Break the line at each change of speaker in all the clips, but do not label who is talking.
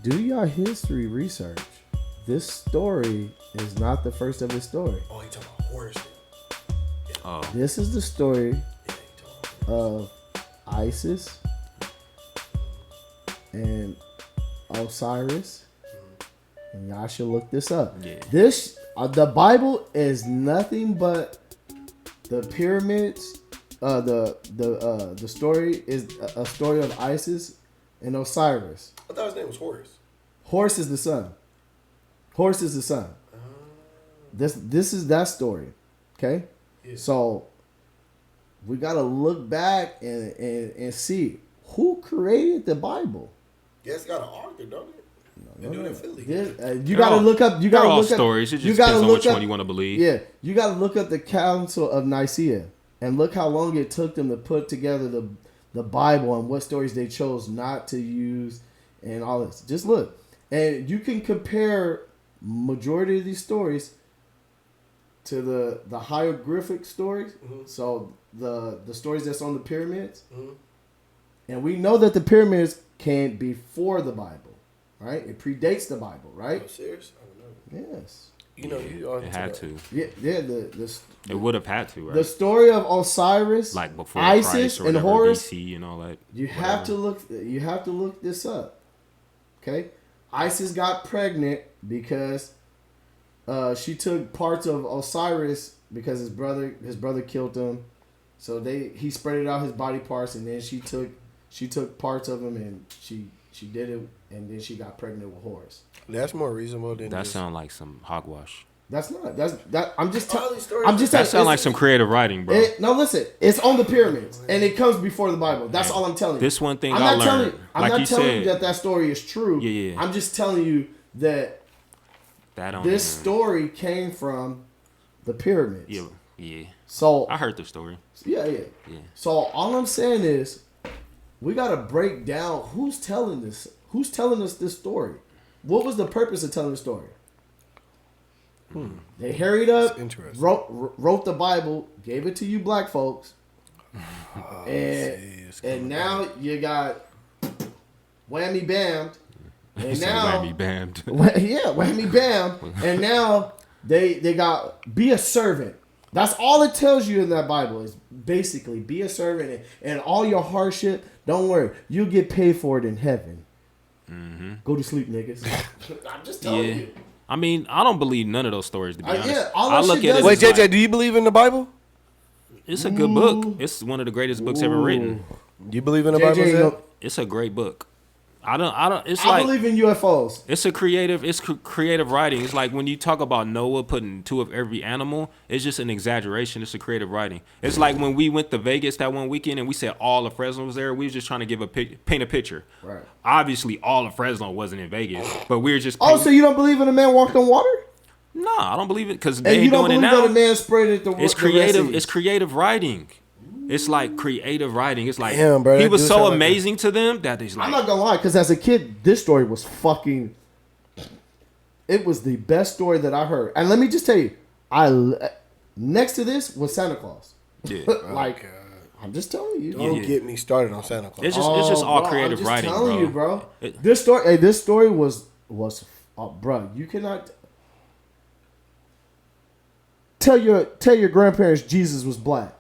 Do your history research. This story is not the first of his story.
Oh, he talking about Horus. Yeah.
Oh,
This is the story
Yeah, he talking about
of Isis and Osiris. And y'all should look this up.
Yeah.
This the Bible is nothing but the pyramids. The story is a story of Isis and Osiris.
I thought his name was Horus.
Horus is the son. Horus is the son. This is that story. Okay?
Yeah.
So we gotta look back and see who created the Bible.
Yeah, it's got an author, don't it? They do it in Philly.
You gotta look up. You
they're
gotta
all
look up.
stories. It
You
just
gotta
depends on
look
which
up.
one you want to believe.
Yeah, you gotta look up the Council of Nicaea and look how long it took them to put together the Bible and what stories they chose not to use and all this. Just look, and you can compare majority of these stories to the hieroglyphic stories.
Mhm.
So the stories that's on the pyramids,
Mhm.
and we know that the pyramids came before the Bible, right? It predates the Bible,
Oh,
right?
serious? I don't know.
Yes.
You know, you are
It had to.
Yeah.
It would have had to, right?
The story of Osiris,
Like before
Isis,
Christ or
and
whatever,
Horus.
BC and all that.
You have to look. You have to look this up. Okay, Isis got pregnant because she took parts of Osiris because his brother killed him. So he spread out his body parts, and then she took parts of him, and she did it, and then she got pregnant with Horus.
That's more reasonable than
That
just...
sound like some hogwash.
That's not. That I'm just.
All these stories-
I'm just.
That
telling-
sound like
it's-
some creative writing, bro.
No, listen. It's on the pyramids, and it comes before the Bible. That's all I'm telling you.
This one thing
I'm
I
not telling
learned,
you. I'm
like
not
you
telling you
said,
that story is true.
Yeah.
I'm just telling you that
that don't
this
even-
story came from the pyramids.
Yeah.
So
I heard the story.
yeah.
Yeah.
So all I'm saying is, we gotta break down who's telling this. Who's telling us this story? What was the purpose of telling the story? They hurried up,
That's interesting.
wrote the Bible, gave it to you black folks, and now you got whammy bammed, and
Say
now
whammy bammed.
whammy bam, and now they got be a servant. That's all it tells you in that Bible is basically be a servant, and all your hardship, don't worry, you'll get paid for it in heaven. Go to sleep, niggas. I'm just telling
Yeah.
you.
I mean, I don't believe none of those stories, to be honest.
yeah, all
I
that
look
shit
at it
does
Wait,
as like,
JJ, do you believe in the Bible?
it's a good book. It's one of the greatest books ever written.
You believe in the
JJ,
Bible?
you
Zach?
know,
It's a great book. I don't. It's
I
like
believe in UFOs.
it's a creative. It's creative writing. It's like when you talk about Noah putting two of every animal. It's just an exaggeration. It's a creative writing. It's like when we went to Vegas that one weekend and we said all of Fresno was there. We was just trying to give paint a picture.
Right.
Obviously, all of Fresno wasn't in Vegas, but we were just.
Oh, so you don't believe in a man walked on water?
No, I don't believe it because
And
they
you
ain't
don't
doing it
believe
now.
that a man spread it the
It's
the Red
creative.
Sea?
It's creative writing. It's like creative writing. It's like
Damn, bro,
he
that
was
dude
so
sound like
amazing to them that he's like.
I'm not gonna lie, because as a kid, this story was fucking. It was the best story that I heard, and let me just tell you, next to this was Santa Claus.
Yeah.
Like, I'm just telling you.
Don't
Yeah.
get me started on Santa Claus.
It's just all
bro,
creative
I'm just
writing,
telling
bro.
you, bro.
It-
This story was bro. You cannot tell your grandparents Jesus was black.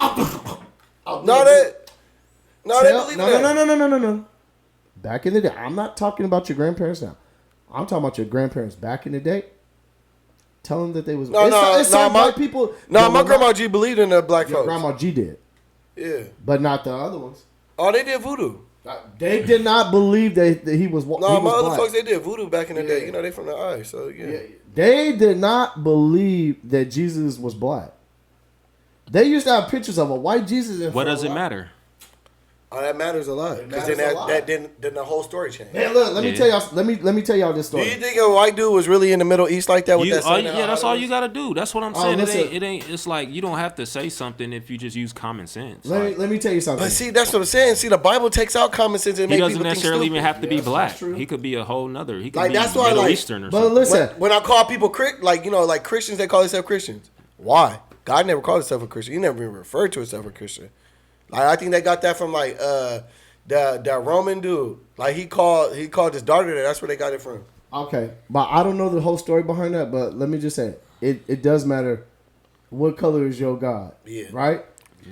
No, they believe that.
No. Back in the day, I'm not talking about your grandparents now. I'm talking about your grandparents back in the day. Tell them that they was it's some black people.
No,
that
my
were
grandma
not-
G believed in the black
Your
folks.
grandma G did,
Yeah.
but not the other ones.
Oh, they did voodoo.
They did not believe that he was.
No,
he
my
was
other
black.
folks, they did voodoo back in the day.
Yeah.
You know, they from the eye, so yeah.
Yeah, they did not believe that Jesus was black. They used to have pictures of a white Jesus. And
What does it matter?
Oh, that matters a lot. Because
matters
then
a lot.
then the whole story changed.
Man, look, let me
Yeah.
tell y'all. Let me tell y'all this
Do
story.
you think a white dude was really in the Middle East like that with that sun?
Yeah, that's all you gotta do. That's what I'm saying.
listen.
It ain't. It's like you don't have to say something if you just use common sense.
Let me tell you something.
But see, that's what I'm saying. See, the Bible takes out common sense and
he
makes
doesn't
people think
necessarily
stupid.
even have to be
Yes,
black.
that's true.
He could be a whole nother. He could
Like,
be
that's why,
Middle
like-
Eastern or
but
something.
listen,
When I call people like, you know, like Christians, they call themselves Christians. Why? God never called himself a Christian. He never even referred to himself a Christian. Like, I think they got that from like That Roman dude, like he called his daughter there. That's where they got it from.
Okay, but I don't know the whole story behind that. But let me just say, it does matter. What color is your God?
Yeah.
Right.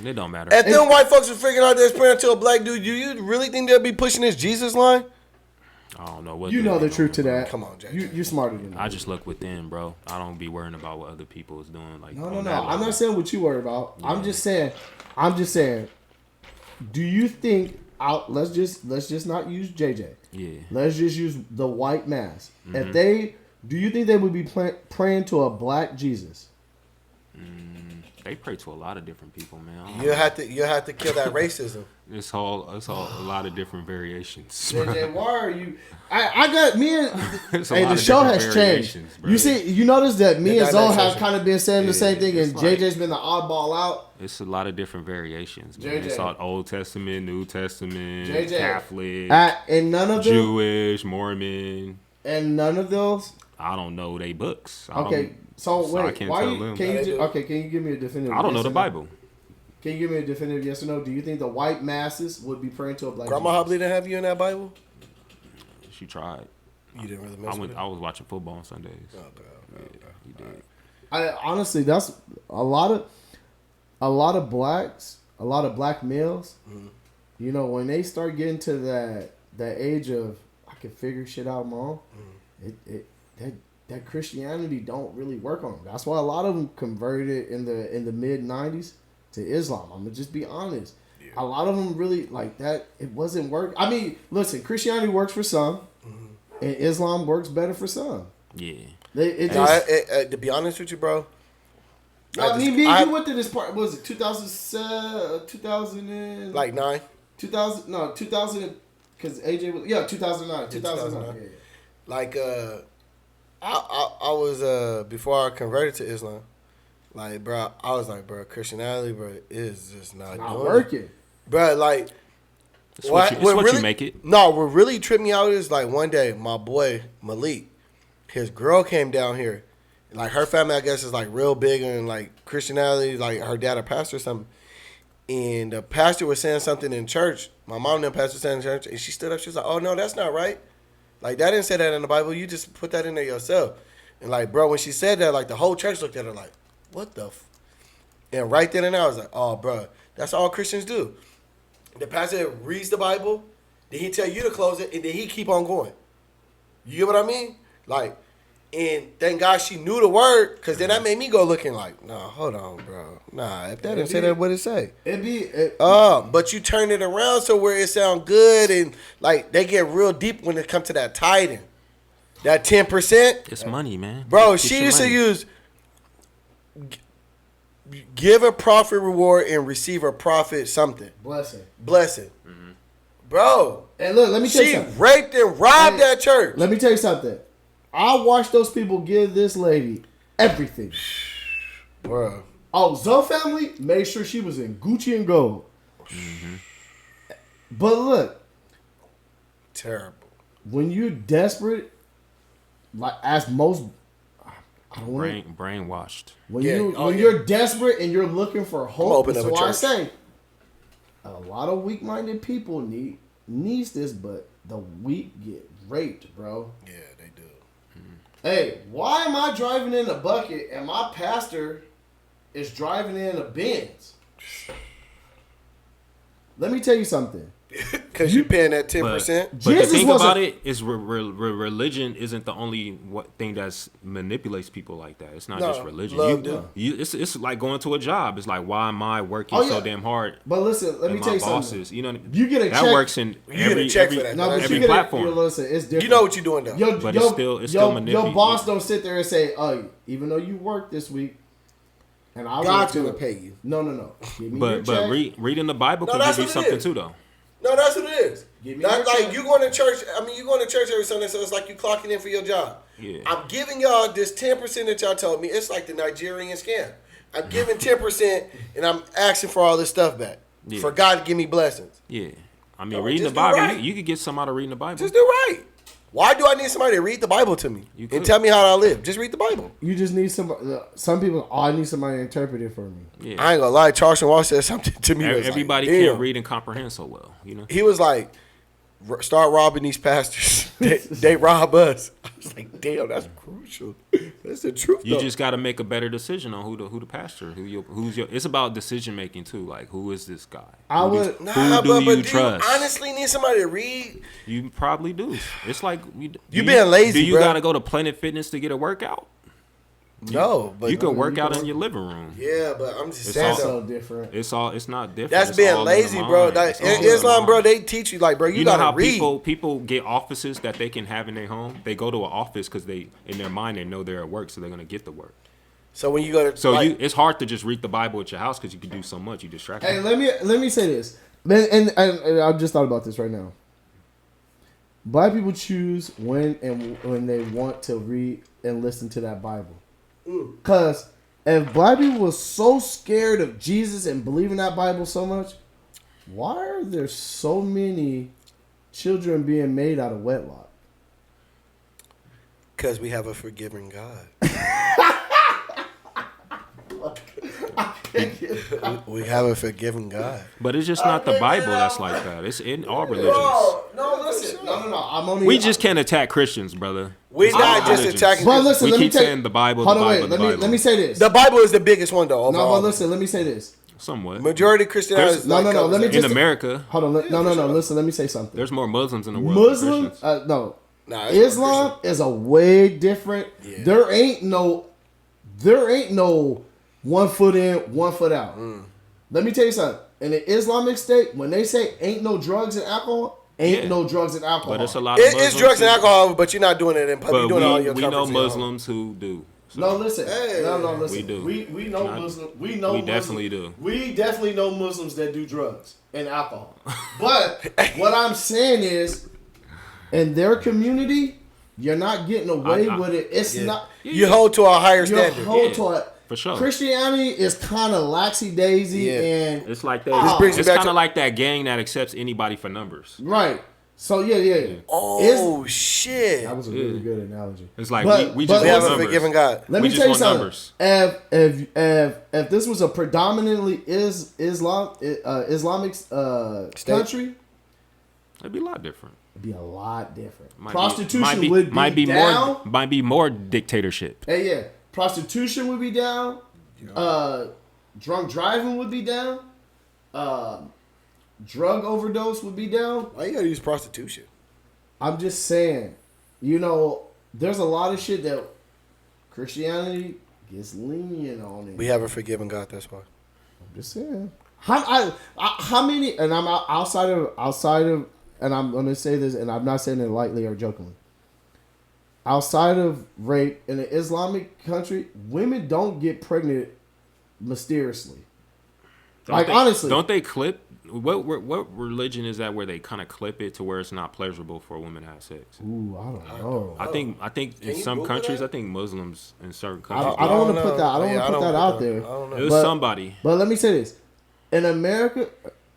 It don't matter.
And then white folks are figuring out they're praying to a black dude. Do you really think they'll be pushing this Jesus line?
I don't know what
You know the truth to that.
Come on, Jay.
You're smarter than that.
I just look within, bro. I don't be worrying about what other people is doing. Like,
No.
on that
I'm
level.
not saying what you worry about. I'm just saying. Do you think let's just not use JJ.
Yeah.
Let's just use the white mass. Do you think they would be praying to a black Jesus?
They pray to a lot of different people, man.
You have to kill that racism.
It's all a lot of different variations.
JJ, why are you? I got me and
It's a
hey,
lot
the
of
show
different
has changed.
variations, bro.
You notice that me
The
and Zoe have
dynamics.
kind of been saying the same thing,
it's
and
like-
JJ's been the oddball out.
It's a lot of different variations, man.
JJ.
It's all Old Testament, New Testament,
JJ.
Catholic,
And none of them,
Jewish, Mormon.
and none of those.
I don't know they books. I
Okay,
don't-
so
I
wait,
can't
why
tell
you,
them.
can
No,
you
they
ju-
do.
okay? Can you give me a definitive?
I don't know
yes
the
or no?
Bible.
Can you give me a definitive yes or no? Do you think the white masses would be praying to a black
Grandma
Jesus?
Hobley didn't have you in that Bible?
She tried.
You didn't really mess with it?
I was watching football on Sundays.
Okay.
He did.
I honestly, that's a lot of blacks, a lot of black males. You know, when they start getting to that age of I can figure shit out on my own, that Christianity don't really work on them. That's why a lot of them converted in the mid '90s to Islam. I'm gonna just be honest. A lot of them really like that. It wasn't work. I mean, listen, Christianity works for some, and Islam works better for some.
Yeah.
To be honest with you, bro.
I mean, you went to this part. Was it 2007, 2000 and
like 9.
2000? No, 2000. Because AJ was 2009. 2009. Yeah.
Like I was before I converted to Islam. Like, bro, I was like, bro, Christianity, bro, is just not doing
working.
it. Bro, like,
It's what you
really,
make it.
No, what really tripped me out is like one day my boy Malik, his girl came down here. Like her family, I guess, is like real big in like Christianity. Like her dad a pastor or something. And the pastor was saying something in church. My mom and the pastor was saying in church, and she stood up. She was like, "Oh no, that's not right. Like that didn't say that in the Bible. You just put that in there yourself." And like, bro, when she said that, like the whole church looked at her like, "What the?" And right then and there, I was like, "Oh, bro, that's all Christians do." The pastor reads the Bible, then he tell you to close it, and then he keep on going. You get what I mean? Like, and thank God she knew the word, because then that made me go looking like, nah, hold on, bro. Nah, if that didn't say that, what it say? But you turn it around so where it sound good, and like they get real deep when it comes to that tithing. That 10%.
It's money, man.
Bro,
Get
she
your
used to
money.
use give a prophet reward and receive a prophet something.
Blessing.
Bro.
And look, let me tell you
She
something.
raped and robbed
Hey,
that church.
Let me tell you something. I watched those people give this lady everything.
Bro.
Oh, Zoe family made sure she was in Gucci and gold. But look,
Terrible.
when you're desperate, like as most, I don't want
brainwashed.
when
Yeah,
you're desperate and you're looking for hope.
open up
So
a
I
church.
say, a lot of weak-minded people needs this, but the weak get raped, bro.
Yeah, they do.
Hey, why am I driving in a bucket and my pastor is driving in a Benz? Let me tell you something.
Because you paying that 10%.
But the
Jesus
thing
wasn't-
about it is religion isn't the only thing that manipulates people like that. It's not
No,
just religion.
love do.
It's like going to a job. It's like, why am I working
Oh, yeah.
so damn hard?
But listen, let me
And
tell
my
you something.
bosses, you know,
You get a
that
check.
works in
You get a
every
check for that.
No, but
every
you get
platform.
listen, it's different.
You know what you're doing, though.
But it's still
your
manipulated.
boss don't sit there and say, "Oh, even though you work this week, and I
God's
work
going to
too."
pay you.
No. Give me your
But
check.
reading the Bible
No,
can
that's
give you
what it
something
is.
too, though.
No, that's what it is.
Give me
Not
your
like
check.
you going to church. I mean, you going to church every Sunday, so it's like you clocking in for your job.
Yeah.
I'm giving y'all this 10% that y'all told me. It's like the Nigerian scam. I'm giving 10% and I'm asking for all this stuff back.
Yeah.
For God to give me blessings.
Yeah. I mean,
No,
reading the
just do
Bible,
right.
you could get some out of reading the Bible.
Just do right. Why do I need somebody to read the Bible to me
You
and
could.
tell me how to live? Just read the Bible.
You just need somebody. Some people, oh, I need somebody to interpret it for me.
Yeah.
I ain't gonna lie. Charles Walsh said something to me. that was like,
Everybody
damn.
can't read and comprehend so well, you know.
He was like, start robbing these pastors. they rob us. I was like, damn, that's crucial. That's the truth.
You
though.
just got to make a better decision on who the pastor, who's your. It's about decision making too. Like, who is this guy?
I
Who do-
would-
Nah,
who do
but
you
do
trust?
you honestly need somebody to read?
You probably do. It's like
You being lazy,
Do you
bruh.
got to go to Planet Fitness to get a workout?
No, but
You can work
you
out
can-
in your living room.
yeah, but I'm just
It's
saying.
That's
though,
so different.
It's not different.
That's
It's
being
all in the
lazy, bro.
mind.
Like,
It's all
in
in the
Islam, bro,
mind.
they teach you like, bro, you
You know
gotta
how
read.
people get offices that they can have in their home. They go to an office because they in their mind they know they're at work, so they're gonna get the work.
So when you go to,
So
like,
it's hard to just read the Bible at your house because you can do so much. You distract.
Hey, let me say this, man, and I just thought about this right now. Black people choose when they want to read and listen to that Bible, cause if black people were so scared of Jesus and believe in that Bible so much, why are there so many children being made out of wedlock?
because we have a forgiving God. We have a forgiving God.
But it's just not the Bible that's like that. It's in all religions.
No, listen, no. I'm only.
We just can't attack Christians, brother.
We're
It's
not
all
just
religions.
attacking.
But listen,
We
let me
keep
tell
saying the Bible,
Hold
the
on,
Bible,
wait.
the Bible.
Let me say this.
The Bible is the biggest one though.
No,
Overall.
but listen. Let me say this.
Somewhat.
Majority of Christianity.
There's-
is
No,
like
no, no, let me
In
just-
America,
Hold on. No. Listen. Let me say something.
there's more Muslims in the world. than
Muslim,
Christians.
no.
Nah, it's more
Islam is a way different.
Yeah.
There ain't no 1 foot in, 1 foot out. Let me tell you something. In the Islamic state, when they say ain't no drugs and alcohol, ain't
Yeah.
no drugs and alcohol.
But it's a lot of Muslims
It's drugs and
who-
alcohol, but you're not doing it in public.
But
You're doing it on your
we know
comfort zone.
Muslims who do. So
No, listen.
Hey.
No, listen.
We do.
We know
Not-
Muslims. We know
we
Muslims.
definitely do.
We definitely know Muslims that do drugs and alcohol. But what I'm saying is, in their community, you're not getting away
I-
with it. It's
Yeah.
not.
You hold to a higher
You're
standard.
hold
Yeah,
to it.
for sure.
Christianity is kind of laxy daisy
Yeah.
and
It's like
This
that.
brings me
It's
back
kind
to-
of like that gang that accepts anybody for numbers.
right. So yeah.
Oh shit!
That was a really good analogy.
It's like
But-
we
but
just
We have
want
a
numbers.
forgiving God.
Let
We
me
just
tell you
want
something.
numbers.
If this was a predominantly Islamic
State.
country,
It'd be a lot different.
it'd be a lot different.
Might
Prostitution
be,
would be down.
might be more dictatorship.
Hey, yeah, prostitution would be down. Drunk driving would be down. Drug overdose would be down.
Why you gotta use prostitution?
I'm just saying, there's a lot of shit that Christianity gets lenient on it.
We have a forgiving God. That's why.
I'm just saying. How many? And I'm outside of, and I'm gonna say this, and I'm not saying it lightly or jokingly. Outside of rape in an Islamic country, women don't get pregnant mysteriously. Honestly,
Don't they clip? What religion is that where they kind of clip it to where it's not pleasurable for a woman to have sex?
Ooh, I don't know.
I think in
you
some
Google
countries,
that?
I think Muslims in certain
I
countries.
don't want to
know.
put that. I don't
Yeah,
want to put that out there.
I don't know.
It was
but-
somebody.
But let me say this: in America,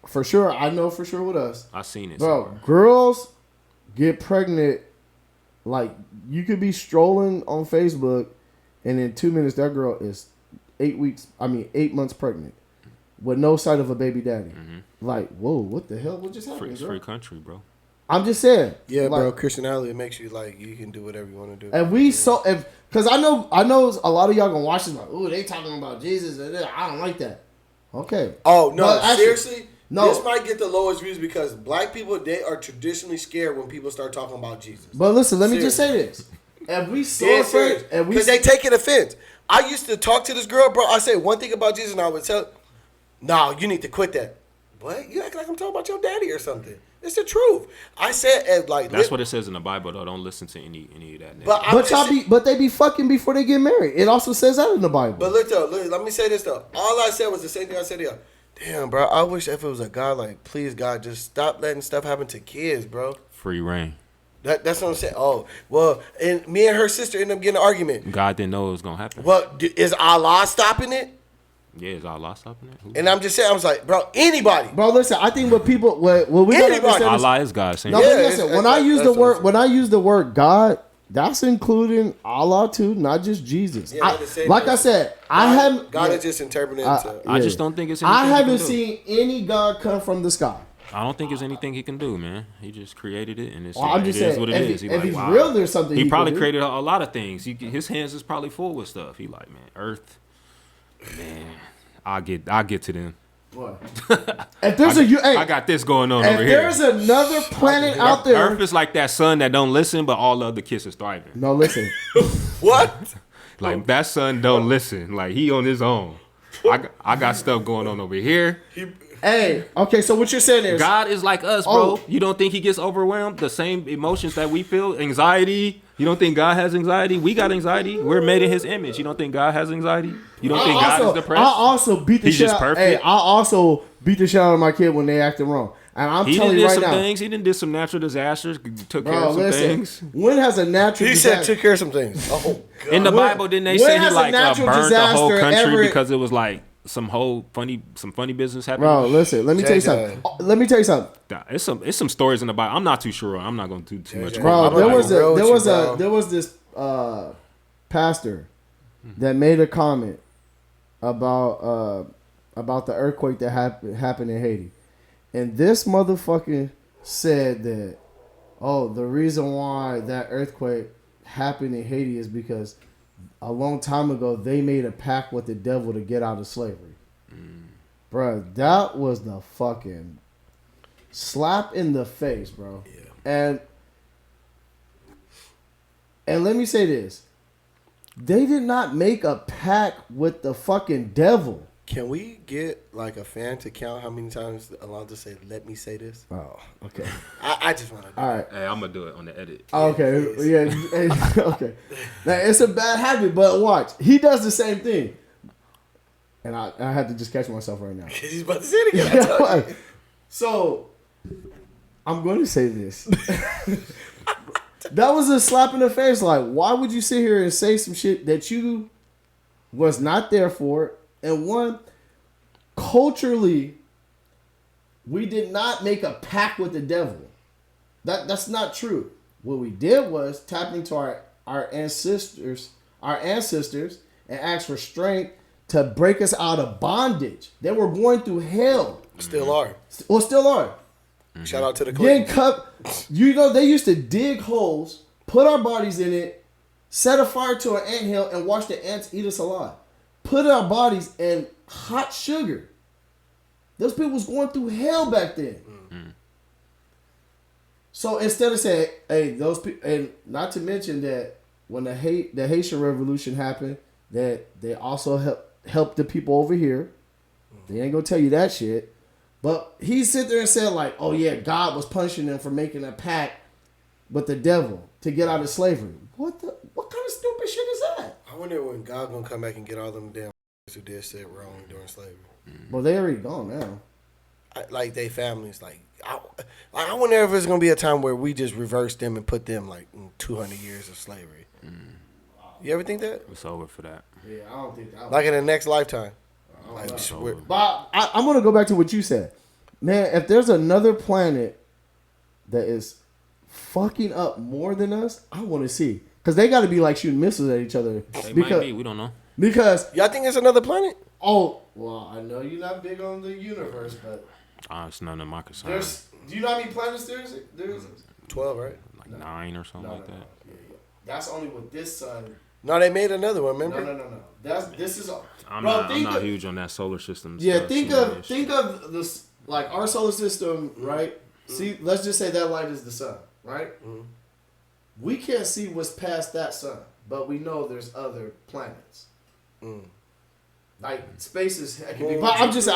for sure, I know for sure with us,
I seen it.
bro,
somewhere.
girls get pregnant. Like you could be strolling on Facebook, and in 2 minutes that girl is 8 months pregnant, with no sight of a baby daddy. Like, whoa, what the hell? What just happened,
It's
girl?
free country, bro.
I'm just saying.
Yeah,
like,
bro. Christianity it makes you like you can do whatever you want to do.
And because I know a lot of y'all gonna watch this like, ooh, they talking about Jesus. I don't like that. Okay.
Oh no!
But actually-
Seriously,
no.
This might get the lowest views because black people they are traditionally scared when people start talking about Jesus.
But listen, let me just say this: if we so afraid,
Because they take it offense. I used to talk to this girl, bro. I say one thing about Jesus, and I would tell, "No, you need to quit that." What? You act like I'm talking about your daddy or something. It's the truth. I said,
That's what it says in the Bible, though. Don't listen to any of that.
But I'm
But
just,
but they be fucking before they get married. It also says that in the Bible.
But look though, let me say this though. All I said was the same thing I said to you. Damn, bro. I wish if it was a God, like, please God, just stop letting stuff happen to kids, bro.
Free reign.
That's what I'm saying. Oh, well, and me and her sister ended up getting an argument.
God didn't know it was gonna happen.
Well, is Allah stopping it?
Yeah, is Allah stopping it? Who?
And I'm just saying, I was like, bro, anybody.
Bro, listen. I think what people, what we gotta
Anybody.
understand is,
Allah is God. Same
no,
thing.
but
Yeah,
listen.
it's-
When I use the
that's what I'm
word, when I use the word God, that's including Allah too, not just Jesus.
Yeah, the same
like
thing.
I said, I haven't.
God
yeah,
is just interpreting
I-
into.
I just
yeah.
don't think it's anything
I
he
haven't
can do.
seen any God come from the sky.
I don't think there's anything he can do, man. He just created it, and
Well, I'm
it
just
is
saying,
what it
if,
is.
he-
He
if
like,
he's
wow.
real, there's something
He
he
probably
can do.
created a lot of things. His hands is probably full with stuff. He like, man, Earth, man. I'll get to them.
What? If there's hey,
I got this going on
if
over here.
there's another planet out there,
Earth is like that sun that don't listen, but all the other kids is thriving.
no, listen.
What?
Like that son don't listen. Like he on his own. I got stuff going on over here.
Hey, okay, so what you're saying is,
God is like us, bro.
Oh.
You don't think he gets overwhelmed? The same emotions that we feel, anxiety. You don't think God has anxiety? We got anxiety. We're made in his image. You don't think God has anxiety? You don't think God is depressed?
I also beat the
He's
shit
just
out.
perfect?
Hey, I also beat the shit out of my kid when they acted wrong. And I'm
He
telling
did
you right
some
now,
things. He did some natural disasters. Took care
bro,
of some
listen.
things.
When has a natural
He said
disaster?
took care of some things. Oh, God.
In the
When-
Bible, didn't they
when
say he
has a
like
natural
burned the whole
disaster
country
ever-
because it was like some funny business happened?
Bro, listen. Let me tell you something. Let me tell you something.
It's some stories in the Bible. I'm not too sure. I'm not going to do too much.
Bro,
I'm
there
gonna
was
be real with you,
there
bro.
was this pastor that made a comment about the earthquake that happened in Haiti, and this motherfucker said that, oh, the reason why that earthquake happened in Haiti is because a long time ago they made a pact with the devil to get out of slavery. Bro, that was the fucking slap in the face, bro.
Yeah.
And let me say this. They did not make a pact with the fucking devil.
Can we get like a fan to count how many times allowed to say, let me say this?
Oh, okay.
I just want to do
All right.
Hey, I'm gonna do it on the edit.
Okay. Yeah. Hey, okay. Now, it's a bad habit, but watch. He does the same thing. And I had to just catch myself right now.
He's about to say it again. I told you.
So, I'm going to say this. That was a slap in the face. Like, why would you sit here and say some shit that you was not there for? And one, culturally, we did not make a pact with the devil. That's not true. What we did was tap into our ancestors, and ask for strength to break us out of bondage. They were going through hell.
Still are.
Well, still are.
Shout out to the
Getting
Clintons.
cut. You know, they used to dig holes, put our bodies in it, set a fire to an anthill, and watch the ants eat us alive. Put our bodies in hot sugar. Those people was going through hell back then. So instead of saying, hey, those people, and not to mention that when the Haitian Revolution happened, that they also helped the people over here. They ain't gonna tell you that shit. But he sit there and said like, oh yeah, God was punishing them for making a pact with the devil to get out of slavery. What kind of stupid shit is that?
I wonder when God gonna come back and get all them damn who did shit wrong during slavery.
Well, they already gone now.
Like they families, I wonder if it's gonna be a time where we just reverse them and put them like in 200 years of slavery. You ever think that?
It's over for that.
Yeah, I don't think that.
Like in the next lifetime?
Like,
we're-
but I'm gonna go back to what you said, man. If there's another planet that is fucking up more than us, I want to see, because they got to be like shooting missiles at each other.
They
because
might be. We don't know.
because
Y'all think it's another planet?
oh well, I know you're not big on the universe, but
It's none of my concern.
there's. Do you know how many planets there's?
12, right?
Like 9 or something like that.
Yeah. That's only with this sun.
No, they made another one. Remember?
No. This is.
I'm
Bro,
not
think of-
huge on that solar system.
Yeah,
stuff,
think
so
of
much.
think of this, like our solar system, right? See, let's just say that light is the sun, right? We can't see what's past that sun, but we know there's other planets. Like space is heckin' big. But I'm just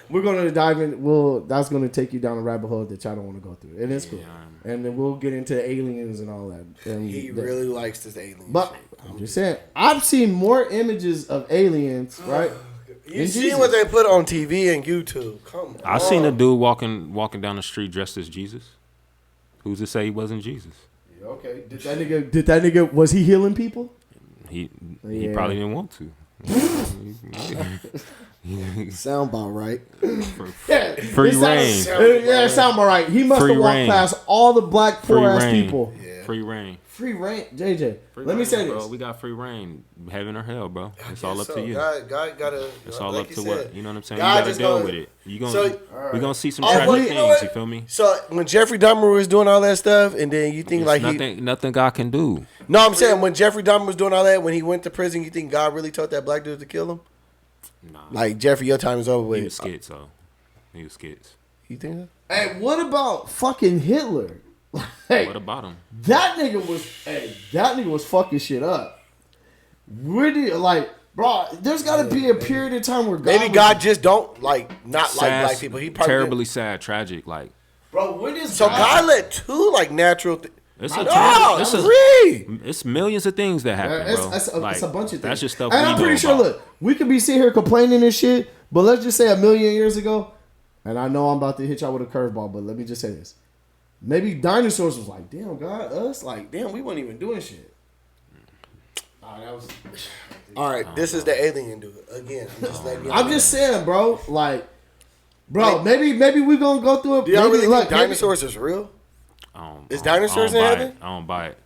we're gonna dive in. That's gonna take you down a rabbit hole that y'all don't want to go through, and it's cool. And then we'll get into aliens and all that. And
He really likes this alien
But
shit.
I'm just saying, I've seen more images of aliens, right?
You
And
see
Jesus.
what they put on TV and YouTube? Come on.
I seen a dude walking down the street dressed as Jesus. Who's to say he wasn't Jesus?
Yeah, okay. Did that nigga? Was he healing people?
He
Yeah.
probably didn't want to.
Sound about right.
Free reign.
Yeah, it sound about right. He must
Free
have walked
reign.
past all the black
Free
poor ass
reign.
people.
Yeah.
Free reign.
Free reign, JJ.
Free
Let me
reign,
say
bro.
this.
We got free reign, heaven or hell, bro. It's all up
So
to you.
God gotta.
It's all
like
up
you
to
said,
what you know what I'm saying.
God
You gotta
just
deal
gonna-
with it. You gonna
So-
we gonna see some
Oh,
tragic
well,
things.
you know what?
You feel me?
So when Jeffrey Dahmer was doing all that stuff, and then you think
There's
like
nothing God can do.
no, I'm saying when Jeffrey Dahmer was doing all that, when he went to prison, you think God really told that black dude to kill him?
Nah,
Like Jeffrey, your time is over
he
with.
was skits though. He was skits.
You think that?
Hey, what about fucking Hitler? Hey,
What about him?
that nigga was fucking shit up. Where do you, like, bro? There's got to be a period of time where God
Maybe
was-
God just don't like not like
Sad,
black people. He probably
terribly sad, tragic. Like
bro. When is
So God let two like natural.
it's
No,
a,
it's
it's,
three.
it's millions of things that happen, bro.
It's a bunch of things.
That's just stuff.
And
we
I'm pretty
know
sure.
about.
Look, we could be sitting here complaining and shit, but let's just say 1,000,000 years ago, and I know I'm about to hit y'all with a curveball, but let me just say this: maybe dinosaurs was like, "Damn, God, us like, damn, we weren't even doing shit." That was.
All right, this is the alien dude again. I'm just letting you.
I'm
know.
just saying, bro. Like, bro, maybe we gonna go through it.
Do y'all
maybe,
really
like,
think dinosaurs is real?
Is
dinosaurs in heaven?
I don't buy it.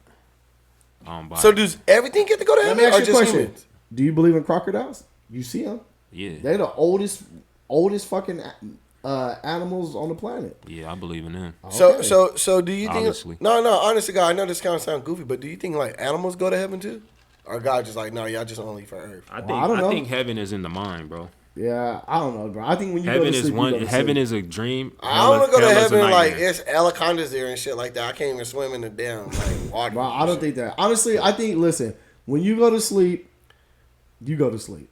I don't buy
So
it.
does everything get to go to
Let
heaven,
me ask
or
you a
just
question:
humans?
do you believe in crocodiles? You see them?
Yeah,
They're the oldest fucking animals on the planet.
yeah, I believe in them.
Okay.
So do you think?
Obviously.
No, honestly, God, I know this kind of sound goofy, but do you think like animals go to heaven too, or God just like no, y'all just only for Earth?
I think
I don't know.
think heaven is in the mind, bro.
Yeah, I don't know, bro. I think when you go
Heaven
to
is
sleep,
one.
you go to
Heaven
sleep.
is a dream.
I want to go to
hell is a
heaven like
nightmare.
it's anacondas there and shit like that. I can't even swim in the damn like water.
Bro, I don't think that. Honestly, I think. Listen, when you go to sleep, you go to sleep.